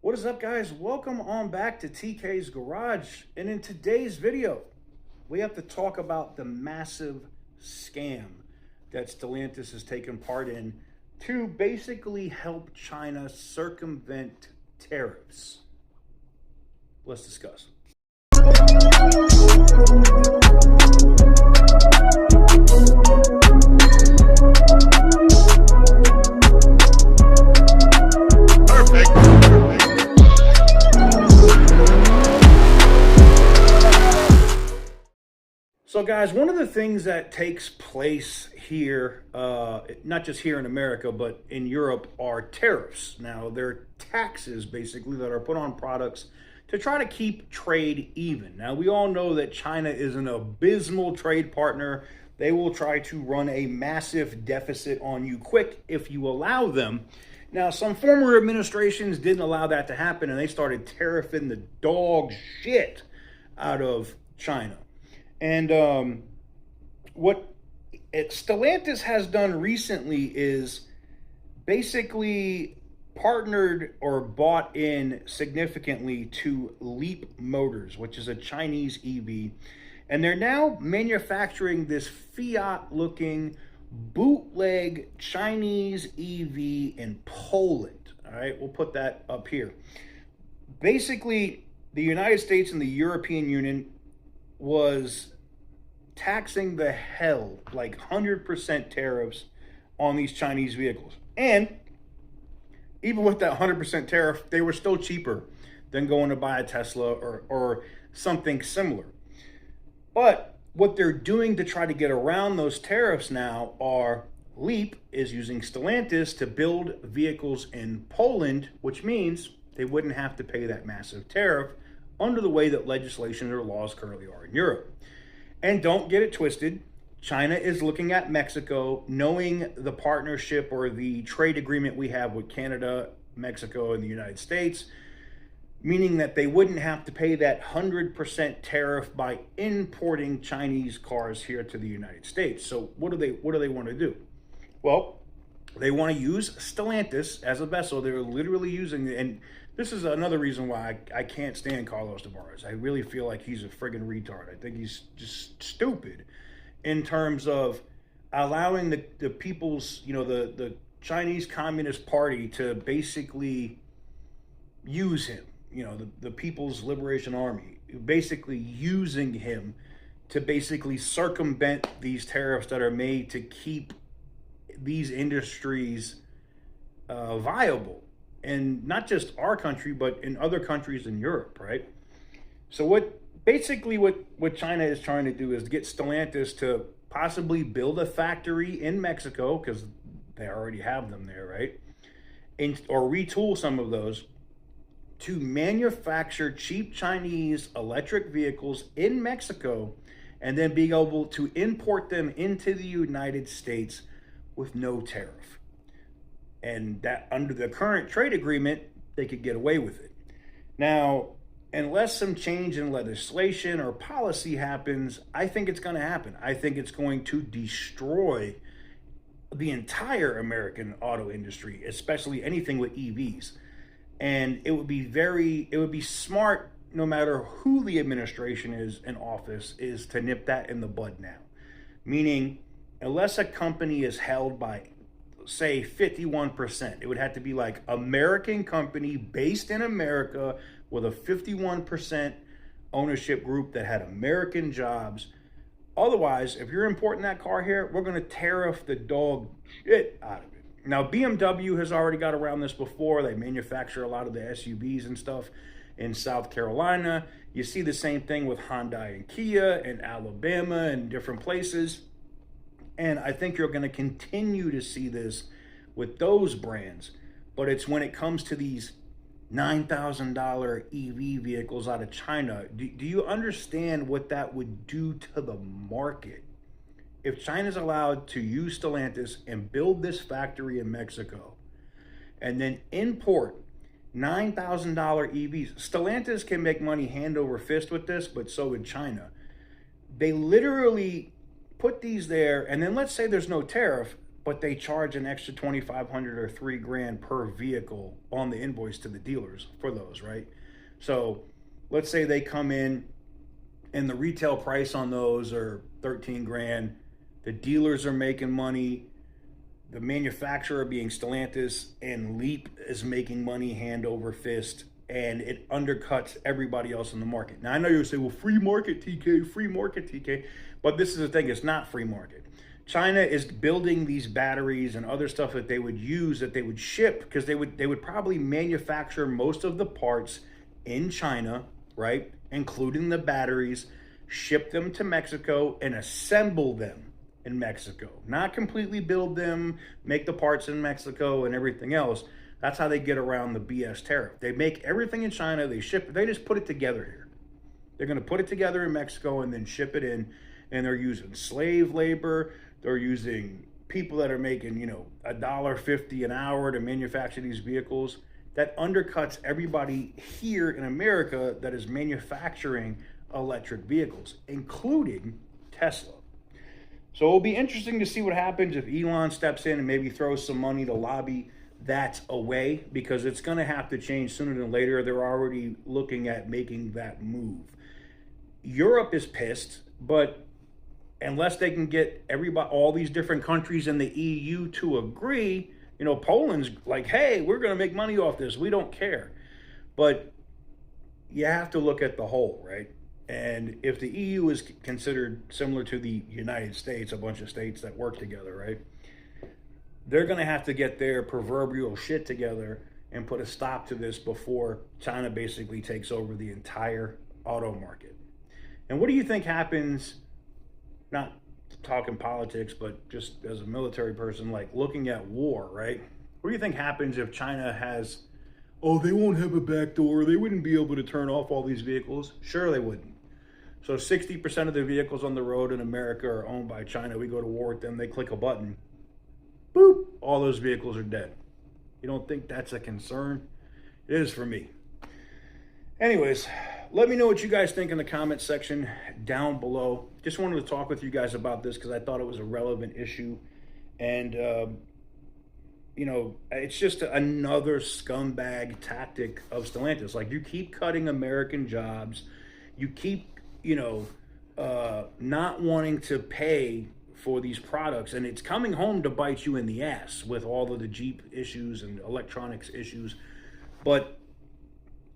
What is up, guys? Welcome on back to TK's Garage. And in today's video, we have to talk about the massive scam that Stellantis has taken part in to basically help China circumvent tariffs. Let's discuss. So guys, one of the things that takes place here, not just here in America, but in Europe, are tariffs. Now, they're taxes basically that are put on products to try to keep trade even. Now, we all know that China is an abysmal trade partner. They will try to run a massive deficit on you quick if you allow them. Now, some former administrations didn't allow that to happen, and they started tariffing the dog shit out of China. And what Stellantis has done recently is basically partnered or bought in significantly to Leap Motors, which is a Chinese EV. And they're now manufacturing this Fiat-looking bootleg Chinese EV in Poland. All right, we'll put that up here. Basically, the United States and the European Union was taxing the hell, like 100% tariffs on these Chinese vehicles. And even with that 100% tariff, they were still cheaper than going to buy a Tesla or something similar. But what they're doing to try to get around those tariffs now are Leap is using Stellantis to build vehicles in Poland, which means they wouldn't have to pay that massive tariff under the way that legislation or laws currently are in Europe. And don't get it twisted, China is looking at Mexico, knowing the partnership or the trade agreement we have with Canada, Mexico, and the United States, meaning that they wouldn't have to pay that 100% tariff by importing Chinese cars here to the United States. So what do they want to do? Well, they want to use Stellantis as a vessel. They're literally using, and this is another reason why I can't stand Carlos Tavares. I really feel like he's a friggin' retard. I think he's just stupid in terms of allowing the people's, the Chinese Communist Party to basically use him, the People's Liberation Army, basically using him to basically circumvent these tariffs that are made to keep these industries viable. And not just our country, but in other countries in Europe, right? So what China is trying to do is get Stellantis to possibly build a factory in Mexico, because they already have them there, right? Or retool some of those to manufacture cheap Chinese electric vehicles in Mexico, and then being able to import them into the United States with no tariff. And that under the current trade agreement, they could get away with it. Now, unless some change in legislation or policy happens, I think it's going to happen. I think it's going to destroy the entire American auto industry, especially anything with EVs. And it would be smart, no matter who the administration is in office, is to nip that in the bud now. Meaning, unless a company is held by, say, 51%, it would have to be like American company based in America with a 51% ownership group that had American jobs. Otherwise, if you're importing that car here, we're going to tariff the dog shit out of it. Now, BMW has already got around this before. They manufacture a lot of the SUVs and stuff in South Carolina. You see the same thing with Hyundai and Kia in Alabama and different places. And I think you're going to continue to see this with those brands. But it's when it comes to these $9,000 EV vehicles out of China. Do you understand what that would do to the market? If China's allowed to use Stellantis and build this factory in Mexico and then import $9,000 EVs, Stellantis can make money hand over fist with this, but so would China. They literally put these there, and then let's say there's no tariff, but they charge an extra 2,500 or $3,000 per vehicle on the invoice to the dealers for those, right? So let's say they come in and the retail price on those are 13 grand. The dealers are making money. The manufacturer, being Stellantis and Leap, is making money hand over fist, and it undercuts everybody else in the market. Now, I know you'll say, well, free market, TK, free market, TK. But this is the thing, it's not free market. China is building these batteries and other stuff that they would use, that they would ship, because they would probably manufacture most of the parts in China, right? Including the batteries, ship them to Mexico and assemble them in Mexico. Not completely build them, make the parts in Mexico and everything else. That's how they get around the BS tariff. They make everything in China, they ship it, they just put it together here. They're gonna put it together in Mexico and then ship it in, and they're using slave labor, they're using people that are making, $1.50 an hour to manufacture these vehicles. That undercuts everybody here in America that is manufacturing electric vehicles, including Tesla. So it'll be interesting to see what happens if Elon steps in and maybe throws some money to lobby that away, because it's going to have to change sooner than later. They're already looking at making that move. Europe is pissed, but unless they can get everybody, all these different countries in the EU to agree, Poland's like, hey, we're going to make money off this. We don't care. But you have to look at the whole, right? And if the EU is considered similar to the United States, a bunch of states that work together, right? They're going to have to get their proverbial shit together and put a stop to this before China basically takes over the entire auto market. And what do you think happens, not talking politics, but just as a military person, like looking at war, right? What do you think happens if China has, oh, they won't have a back door, they wouldn't be able to turn off all these vehicles? Sure, they wouldn't. So 60% of the vehicles on the road in America are owned by China. We go to war with them, they click a button, boop, all those vehicles are dead. You don't think that's a concern? It is for me. Anyways, let me know what you guys think in the comment section down below. Just wanted to talk with you guys about this because I thought it was a relevant issue. And, it's just another scumbag tactic of Stellantis. Like, you keep cutting American jobs. You keep, not wanting to pay for these products, and it's coming home to bite you in the ass with all of the Jeep issues and electronics issues. But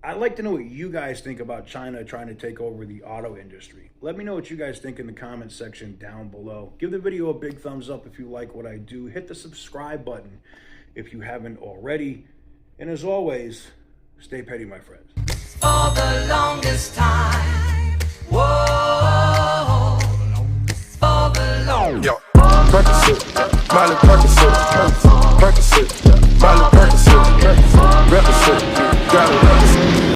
I'd like to know what you guys think about China trying to take over the auto industry. Let me know what you guys think in the comment section down below. Give the video a big thumbs up if you like what I do. Hit the subscribe button if you haven't already. And as always, stay petty, my friends. For the longest time, whoa, for the longest. Yo, Percocet, Miley Percocet, Percocet,